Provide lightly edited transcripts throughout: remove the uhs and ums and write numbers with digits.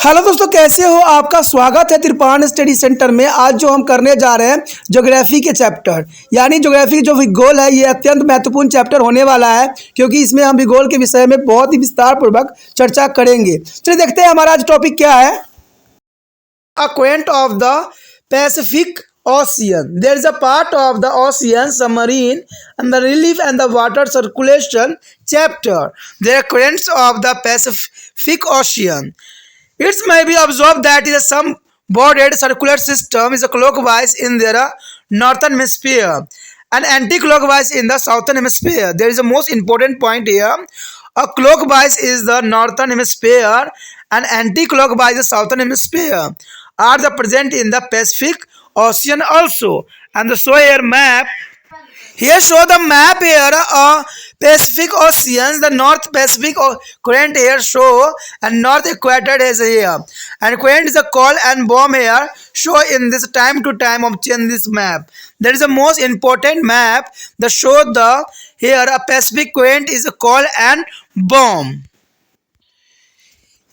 Hello दोस्तों, कैसे हो? आपका स्वागत है त्रिपाण स्टडी सेंटर में। आज जो हम करने जा रहे हैं ज्योग्राफी के चैप्टर यानी ज्योग्राफी जो भूगोल है, ये अत्यंत महत्वपूर्ण चैप्टर होने वाला है क्योंकि इसमें हम भूगोल के विषय में बहुत ही विस्तार पूर्वक चर्चा करेंगे। चलिए देखते हैं हमारा आज टॉपिक क्या है। Acquaint of the Pacific ocean. There is a part of the ocean submarine and the relief and the water circulation chapter. There are currents of the Pacific Ocean. It may be observed that is some bordered circular system is a clockwise in their northern hemisphere and anti-clockwise in the southern hemisphere. There is a most important point here. A clockwise is the northern hemisphere and anti-clockwise the southern hemisphere are the present in the Pacific Ocean also. And the show here map. Here show the map here Pacific Oceans. The North Pacific current here show and North Equator is here. And current is a call and bomb here show in this time to time of change this map. That is the most important map. The show the here a Pacific current is a call and bomb.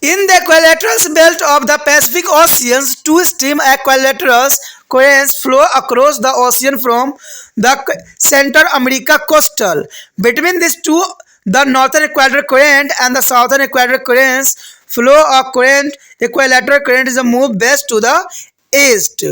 In the equilateral belt of the Pacific Oceans, two stream equilateral currents flow across the ocean from the Central America coastal. Between these two, the northern equatorial current and the southern equatorial currents flow a current. Equilateral current is a move west to the east.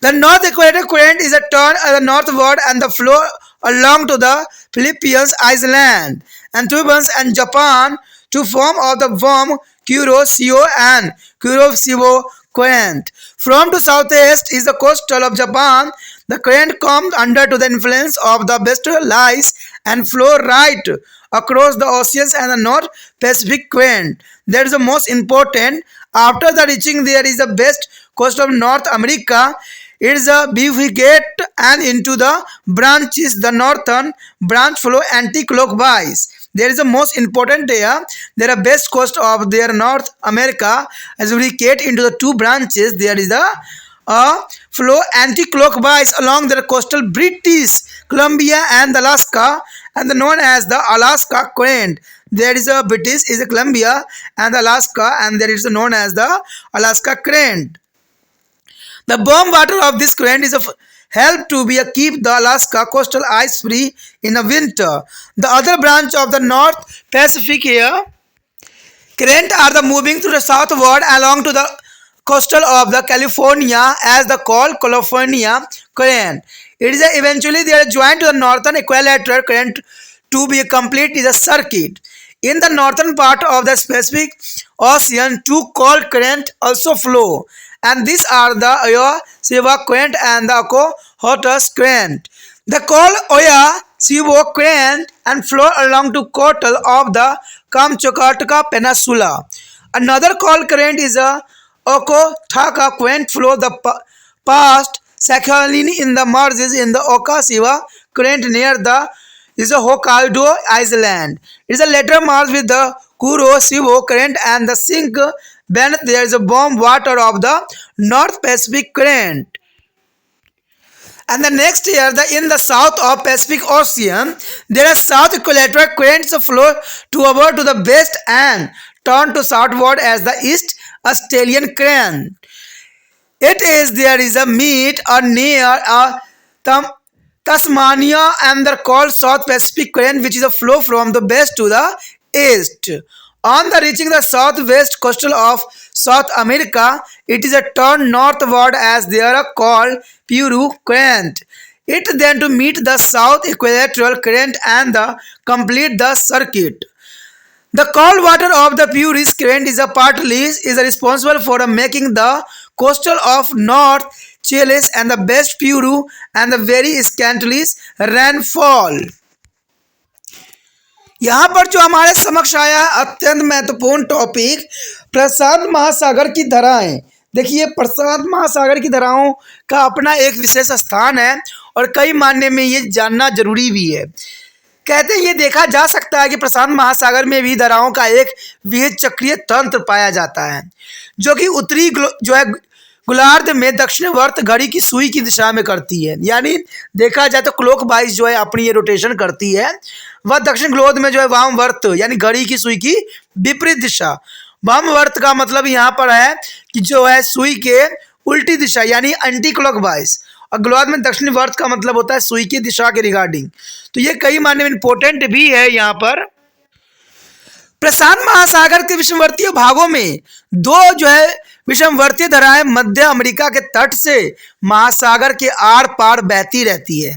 The north equatorial current is a turn northward and the flow along to the Philippines island and Taiwan and Japan to form of the warm Kuroshio and Kuroshio current. From to southeast is the coastal of Japan. The current comes under to the influence of the westerlies and flow right across the oceans and the North Pacific current. That is the most important. After the reaching there is the west coast of North America. It is a bifurcate and into the branches. The northern branch flow anti-clockwise. There is the most important there. There are best coast of their North America as we get into the two branches. There is the flow anti-clockwise along the coastal British Columbia and Alaska and known as the Alaska current. There is a British is a Columbia and Alaska and there is known as the Alaska current. The warm water of this current is help to be keep the Alaska coastal ice free in the winter. The other branch of the North Pacific here current are the moving to the southward along to the coastal of the California as the called California current. It is eventually they are joined to the northern equilateral current to be complete is a circuit. In the northern part of the Pacific Ocean, two cold current also flow. And these are the Oya Siwa current and the Okohotas current. The cold Oya Siwa current and flow along to coastal of the Kamchatka Peninsula. Another cold current is a Okotaka current flow the past Sakhalin in the merges in the Oka Siwa current near the is a Hokkaido Island. It is a later merge with the Kuroshio current and the sink beneath there is a warm water of the North Pacific current. And the next year, in the south of Pacific Ocean, there are south equilateral currents flow over to the west and turn to southward as the East Australian current. It is there is a meet or near Tasmania and the called South Pacific current, which is a flow from the west to the east. On the reaching the southwest coastal of South America, it is a turn northward as they are called Peru current. It then to meet the south equilateral current and the complete the circuit. The cold water of the Puris current is a partly is responsible for making the coastal of North Chile and the best Peru and the very scantily rainfall. यहाँ पर जो हमारे समक्ष आया अत्यंत महत्वपूर्ण topic प्रशांत महासागर की धाराएं। देखिए, प्रशांत महासागर की धाराओं का अपना एक विशेष स्थान है और कई मायने में ये जानना जरूरी भी है। कहते हैं ये देखा जा सकता है कि प्रशांत महासागर में भी धाराओं का एक विहित चक्रीय तंत्र पाया जाता है जो कि उत्तरी जो है गोलार्ध में दक्षिणवर्त घड़ी की सुई की दिशा में करती है। यानी देखा जाए तो क्लॉकवाइज जो है अपनी ये रोटेशन करती है, वह दक्षिण गोलार्ध में जो है वामवर्त यानी घड़ी की सुई की विपरीत दिशा वामावर्त का मतलब यहाँ पर है कि जो है सुई के उल्टी दिशा यानी एंटी क्लॉकवाइज, और ग्लोब में दक्षिणी वर्त का मतलब होता है सुई की दिशा के रिगार्डिंग। तो ये कई मायने में इंपॉर्टेंट भी है। यहाँ पर प्रशांत महासागर के विषमवर्तीय भागों में दो जो है विषमवर्तीय धाराएं मध्य अमेरिका के तट से महासागर के आर पार बहती रहती है,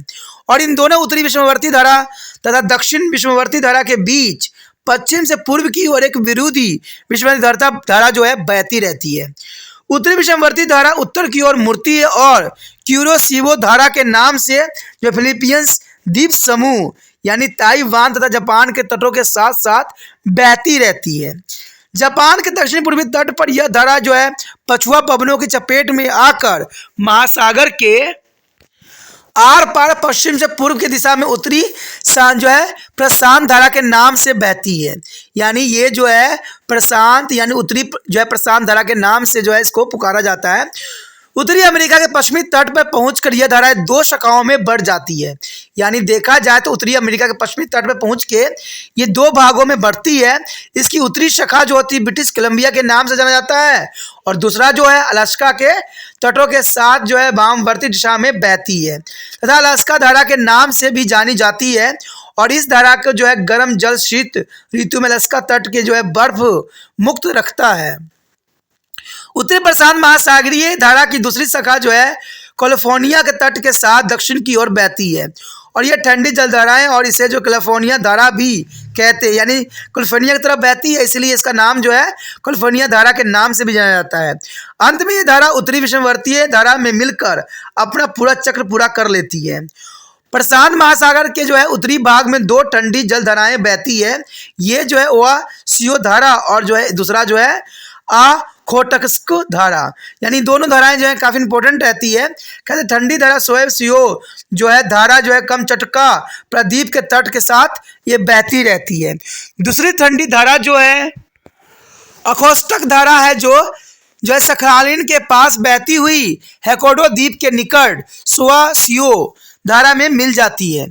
और इन दोनों उत्तरी विषमवर्ती धारा तथा दक्षिण विषमवर्ती धारा के बीच पश्चिम से पूर्व की ओर एक विरोधी विषमवर्ती धारा जो है बहती रहती है। उत्तरी विषमवर्ती धारा उत्तर की ओर मुड़ती है और क्यूरोसिवो धारा के नाम से जो फिलीपींस द्वीप समूह यानी ताइवान तथा जापान के तटों के साथ साथ बहती रहती है। जापान के दक्षिण पूर्वी तट पर यह धारा जो है पछुआ पवनों की चपेट में आकर महासागर के आर पार पश्चिम से पूर्व की दिशा में उत्तरी जो है प्रशांत धारा के नाम से बहती है। यानी ये जो है प्रशांत यानी उत्तरी जो है प्रशांत धारा के नाम से जो है इसको पुकारा जाता है। उत्तरी अमेरिका के पश्चिमी तट पर पहुंचकर यह धाराएं दो शाखाओं में बढ़ जाती है। यानी देखा जाए तो उत्तरी अमेरिका के पश्चिमी तट पर पहुंच के ये दो भागों में बढ़ती है। इसकी उत्तरी शाखा जो होती है ब्रिटिश कोलंबिया के नाम से जाना जाता है, और दूसरा जो है अलास्का के तटों के साथ जो है वामवर्ती दिशा में बहती है तथा अलास्का धारा के नाम से भी जानी जाती है। और इस धारा को जो है गर्म जल शीत ऋतु में अलास्का तट के जो है बर्फ मुक्त रखता है। उत्तरी प्रशांत महासागरीय धारा की दूसरी शाखा जो है कैलिफोर्निया के तट के साथ दक्षिण की ओर बहती है, और यह ठंडी जलधारा है और इसे जो कैलिफोर्निया धारा भी कहते हैं। यानी कैलिफोर्निया की तरफ बहती है, इसलिए इसका नाम जो है कैलिफोर्निया धारा के नाम से भी जाना जाता है। अंत में यह धारा उत्तरी विषमवर्तीय धारा में मिलकर अपना पूरा चक्र पूरा कर लेती है। प्रशांत महासागर के जो है उत्तरी भाग में दो ठंडी जलधाराएं बहती है। ये जो है ओहायो धारा और जो है दूसरा जो है ओखोटस्क धारा। यानी दोनों धाराएं जो है काफी इंपॉर्टेंट रहती है। कहते ठंडी धारा ओहायो जो है धारा जो है कमचटका प्रायद्वीप के तट के साथ ये बहती रहती है। दूसरी ठंडी धारा जो है ओखोटस्क धारा है जो है सखालिन के पास बहती हुई होक्काइडो द्वीप के निकट ओहायो धारा में मिल जाती है।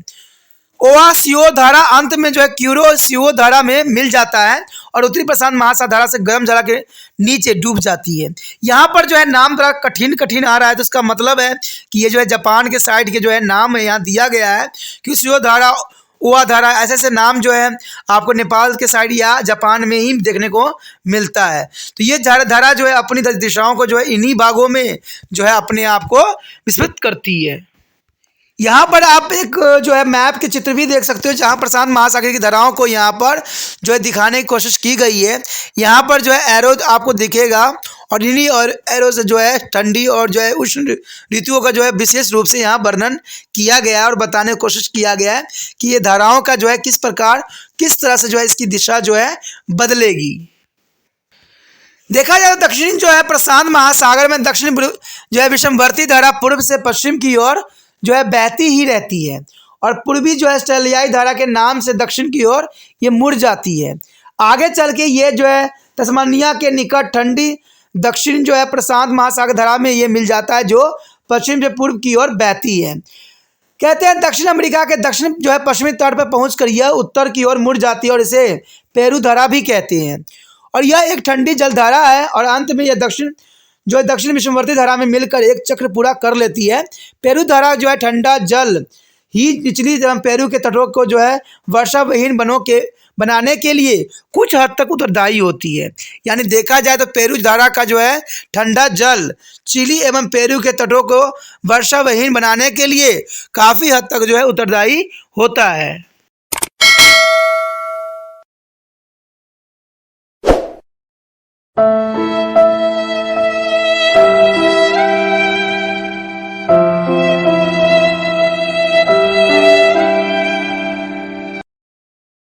ओहायो धारा अंत में जो है क्यूरोसिवो धारा में मिल जाता है और उत्तरी प्रशांत महासागर धारा से गर्म जला के नीचे डूब जाती है। यहाँ पर जो है नाम थोड़ा कठिन आ रहा है, तो इसका मतलब है कि ये जो है जापान के साइड के जो है नाम यहाँ दिया गया है। क्यूरोसिवो धारा, ओहा धारा, ऐसे ऐसे नाम जो है आपको नेपाल के साइड या जापान में ही देखने को मिलता है। तो ये धारा जो है अपनी दिशाओं को जो है इन्हीं भागों में जो है अपने आप को विस्तृत करती है। यहाँ पर आप एक जो है मैप के चित्र भी देख सकते हो, जहाँ प्रशांत महासागर की धाराओं को यहाँ पर जो है दिखाने की कोशिश की गई है। यहाँ पर जो है एरो आपको दिखेगा, और इन्हीं और एरो से जो है ठंडी और जो है उष्ण ऋतुओं का जो है विशेष रूप से यहाँ वर्णन किया गया है और बताने की कोशिश किया गया है कि ये धाराओं का जो है किस तरह से जो है इसकी दिशा जो है बदलेगी। देखा जाए तो दक्षिण जो है प्रशांत महासागर में दक्षिण जो है विषमवर्ती धारा पूर्व से पश्चिम की ओर जो है बहती ही रहती है, और पूर्वी जो है स्टेलियाई धारा के नाम से दक्षिण की ओर ये मुड़ जाती है। आगे चल के ये जो है तस्मानिया के निकट ठंडी दक्षिण जो है प्रशांत महासागर धारा में ये मिल जाता है, जो पश्चिम से पूर्व की ओर बहती है। कहते हैं दक्षिण अमेरिका के दक्षिण जो है पश्चिमी तट पर पहुंचकर यह उत्तर की ओर मुड़ जाती है, और इसे पेरू धारा भी कहते हैं। और यह एक ठंडी जलधारा है, और अंत में यह दक्षिण विषमवर्ती धारा में मिलकर एक चक्र पूरा कर लेती है। पेरू धारा जो है ठंडा जल ही निचली पेरू के तटों को जो है वर्षाविहीन बनाने के लिए कुछ हद तक उत्तरदायी होती है। यानी देखा जाए तो पेरू धारा का जो है ठंडा जल चिली एवं पेरू के तटों को वर्षाविहीन बनाने के लिए काफ़ी हद तक जो है उत्तरदायी होता है।